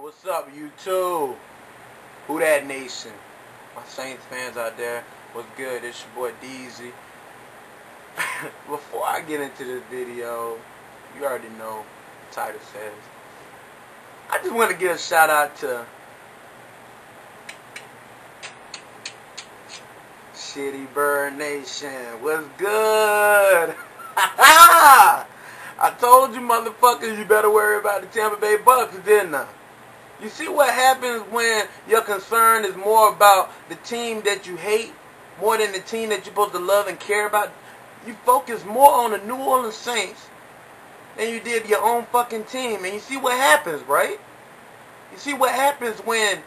What's up, YouTube? Who that nation? My Saints fans out there, what's good? It's your boy DZ. Before I get into this video, you already know the title says. I just want to give a shout out to Shitty Bird Nation. What's good? I told you motherfuckers you better worry about the Tampa Bay Bucks, didn't I? You see what happens when your concern is more about the team that you hate more than the team that you're supposed to love and care about? You focus more on the New Orleans Saints than you did your own fucking team. And you see what happens, right? You see what happens when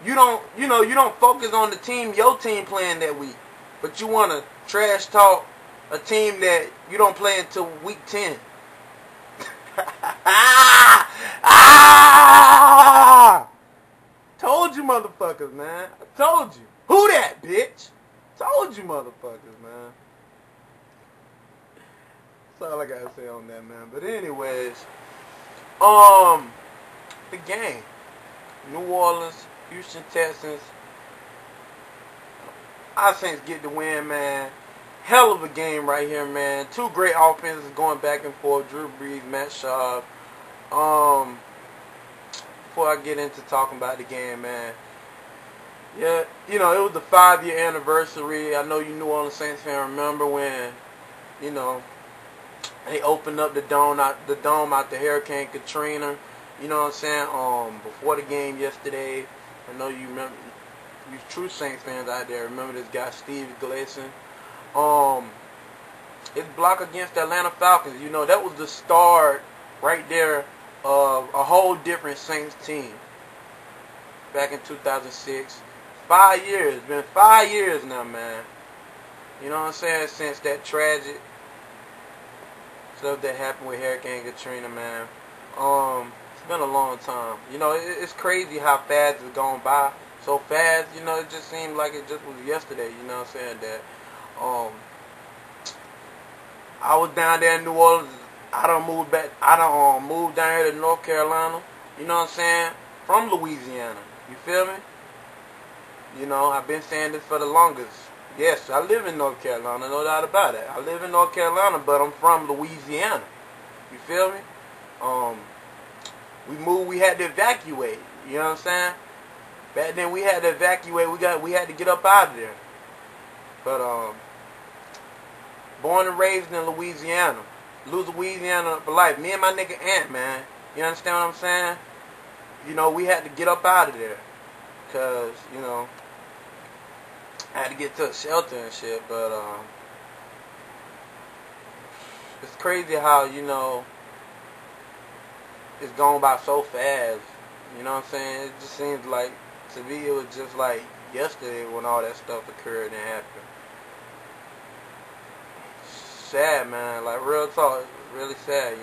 you don't focus on the team your team playing that week, but you want to trash talk a team that you don't play until week 10. Told you motherfuckers, man. I told you. Who that, bitch? Told you motherfuckers, man. That's all I gotta say on that, man. But anyways, the game. New Orleans, Houston Texans. Our Saints get the win, man. Hell of a game right here, man. Two great offenses going back and forth. Drew Brees, Matt Schaub. Before I get into talking about the game, man. Yeah, it was the 5-year anniversary. I know you New Orleans Saints fan remember when, they opened up the dome out the Hurricane Katrina. You know what I'm saying? Before the game yesterday, I know you remember, you true Saints fans out there remember this guy Steve Gleason. His block against the Atlanta Falcons, that was the start right there of a whole different Saints team back in 2006. 5 years, it's been 5 years now, man. You know what I'm saying? Since that tragic stuff that happened with Hurricane Katrina, man. It's been a long time. It's crazy how fast it's gone by. So fast, it just seemed like it just was yesterday, you know what I'm saying, that I was down there in New Orleans. I done moved down here to North Carolina, you know what I'm saying, from Louisiana, you feel me? I've been saying this for the longest. Yes, I live in North Carolina, no doubt about it. I live in North Carolina, but I'm from Louisiana, you feel me? We had to evacuate, you know what I'm saying? Back then we had to evacuate, we had to get up out of there. But born and raised in Louisiana. Louisiana for life. Me and my nigga Ant, man. You understand what I'm saying? We had to get up out of there. Cause, I had to get to a shelter and shit, but it's crazy how, it's gone by so fast. You know what I'm saying? It just seems like, to me, it was just like yesterday when all that stuff occurred and happened. Sad, man. Like, real talk, it's really sad,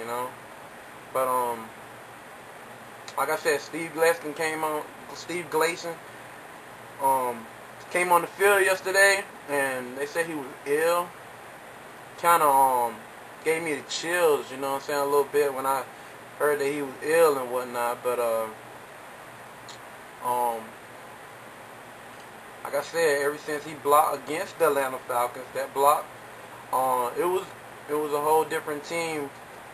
But like I said, Steve Gleason came on the field yesterday, and they said he was ill. Kind of gave me the chills, you know what I'm saying, a little bit when I heard that he was ill and whatnot. But like I said, ever since he blocked against the Atlanta Falcons, that block, it was a whole different team.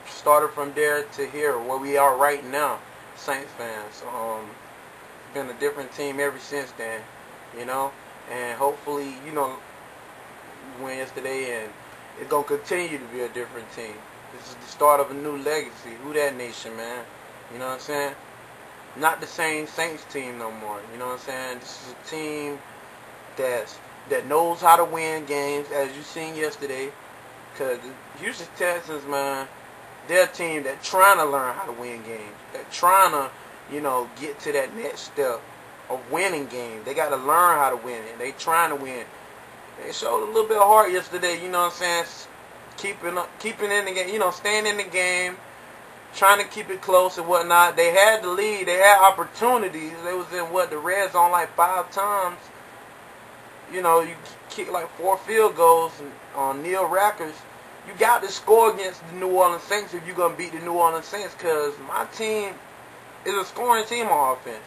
Started from there to here, where we are right now, Saints fans. It's been a different team ever since then, and hopefully, we win yesterday, and it's gonna continue to be a different team. This is the start of a new legacy. Who that nation, man? You know what I'm saying? Not the same Saints team no more. You know what I'm saying? This is a team that knows how to win games, as you seen yesterday. Because the Houston Texans, man, they're a team that's trying to learn how to win games. They're trying to, get to that next step of winning games. They got to learn how to win it. They trying to win. They showed a little bit of heart yesterday, you know what I'm saying? Keeping in the game, staying in the game, trying to keep it close and whatnot. They had the lead. They had opportunities. They was in, the red zone like 5 times. You kick like 4 field goals on Neil Rackers. You got to score against the New Orleans Saints if you're going to beat the New Orleans Saints, because my team is a scoring team on offense.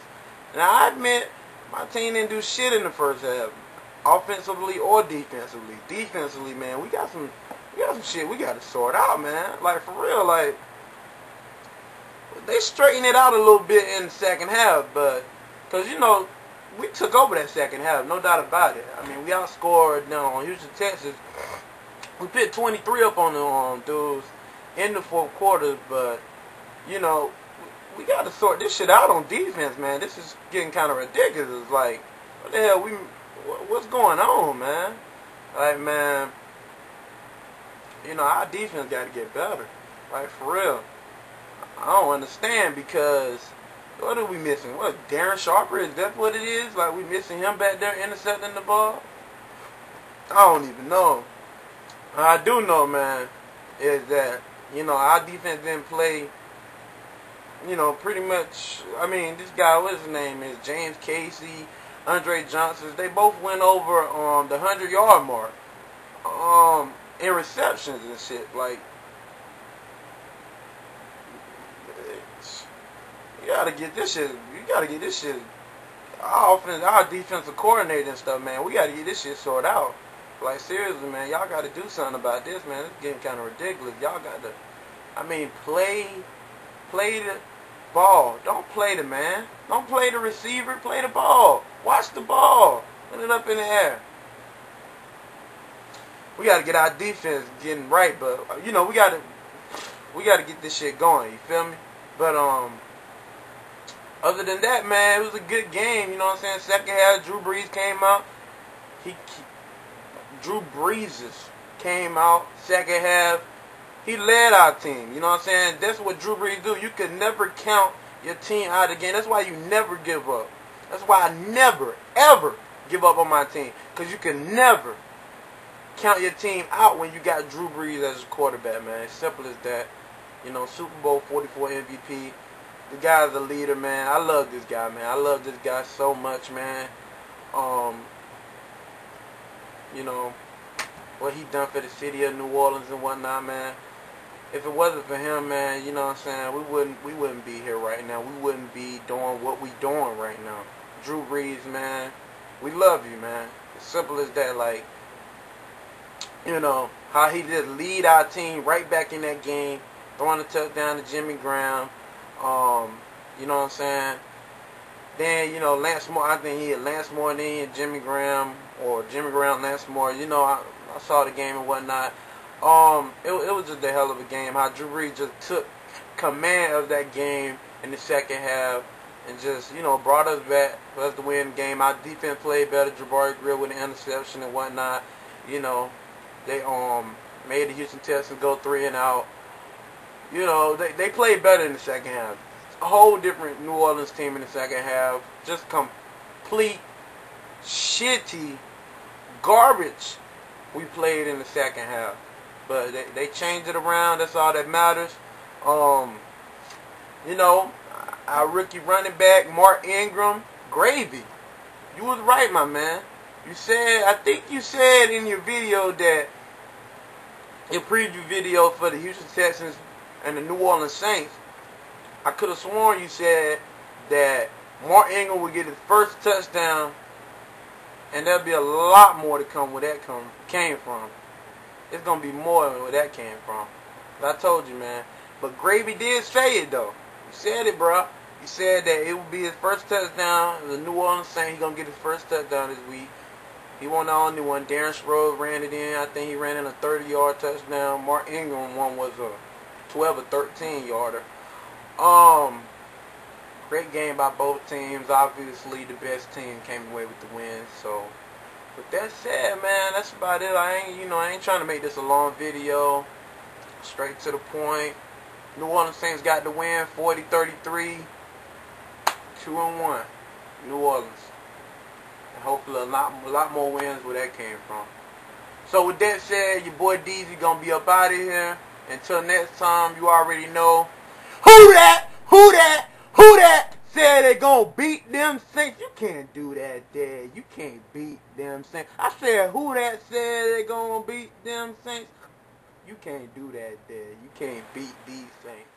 And I admit, my team didn't do shit in the first half, offensively or defensively. Defensively, man, we got some shit we got to sort out, man. Like, for real, like, they straightened it out a little bit in the second half, but, because, you know, we took over that second half, no doubt about it. I mean, we outscored on Houston, Texas. We put 23 up on the dudes in the fourth quarter, but, you know, we got to sort this shit out on defense, man. This is getting kind of ridiculous. Like, what the hell, what's going on, man? Like, man, you know, our defense got to get better. Like, for real. I don't understand, because what are we missing? What, Darren Sharper? Is that what it is? Like, we missing him back there intercepting the ball? I don't even know. I do know, man, is that, you know, our defense didn't play, you know, pretty much. I mean, this guy, what his name is, James Casey, Andre Johnson, they both went over the 100-yard mark in receptions and shit. Like, you gotta get this shit. Our offense, our defensive coordinator and stuff, man. We gotta get this shit sorted out. Like, seriously, man, y'all gotta do something about this, man. It's getting kind of ridiculous. Y'all gotta, I mean, play the ball. Don't play the man. Don't play the receiver. Play the ball. Watch the ball. Put it up in the air. We gotta get our defense getting right, but you know, we gotta get this shit going. You feel me? But other than that, man, it was a good game. You know what I'm saying? Second half, Drew Brees came out. Drew Brees came out. Second half, he led our team. You know what I'm saying? That's what Drew Brees do. You could never count your team out again. That's why you never give up. That's why I never, ever give up on my team. Because you can never count your team out when you got Drew Brees as a quarterback, man. It's simple as that. You know, Super Bowl 44 MVP. The guy's a leader, man. I love this guy, man. I love this guy so much, man. You know, what he done for the city of New Orleans and whatnot, man. If it wasn't for him, man, you know what I'm saying, we wouldn't be here right now. We wouldn't be doing what we doing right now. Drew Brees, man, we love you, man. As simple as that. Like, you know, how he just lead our team right back in that game, throwing a touchdown to Jimmy Graham. You know what I'm saying? Then, you know, Lance Moore, I think he had Lance Moore, then he had Jimmy Graham, or Jimmy Graham, Lance Moore. You know, I saw the game and whatnot. It was just a hell of a game. How Drew Brees just took command of that game in the second half and just, you know, brought us back for us to win the game. Our defense played better. Jabari Grill with an interception and whatnot. You know, they made the Houston Texans go 3 and out. You know, they played better in the second half. A whole different New Orleans team in the second half. Just complete shitty garbage we played in the second half. But they changed it around. That's all that matters. You know, our rookie running back, Mark Ingram, gravy. You was right, my man. You said, I think you said in your video that, your preview video for the Houston Texans and the New Orleans Saints, I could have sworn you said that Mark Ingram would get his first touchdown, and there'll be a lot more to come where that came from. It's going to be more where that came from. But I told you, man. But Gravy did say it, though. You said it, bro. You said that it would be his first touchdown. The New Orleans Saints, he's going to get his first touchdown this week. He won the only one. Darren Sproles ran it in. I think he ran in a 30-yard touchdown. Mark Ingram one was a 12 or 13-yarder. Great game by both teams. Obviously, the best team came away with the win. So, with that said, man, that's about it. I ain't trying to make this a long video. Straight to the point. New Orleans Saints got the win, 40-33, 2-1. New Orleans. And hopefully a lot more wins where that came from. So with that said, your boy DZ gonna be up out of here. Until next time, you already know. Who that? Who that? Who that said they gonna beat them Saints? You can't do that, Dad. You can't beat them Saints. I said, who that said they gonna beat them Saints? You can't do that, Dad. You can't beat these Saints.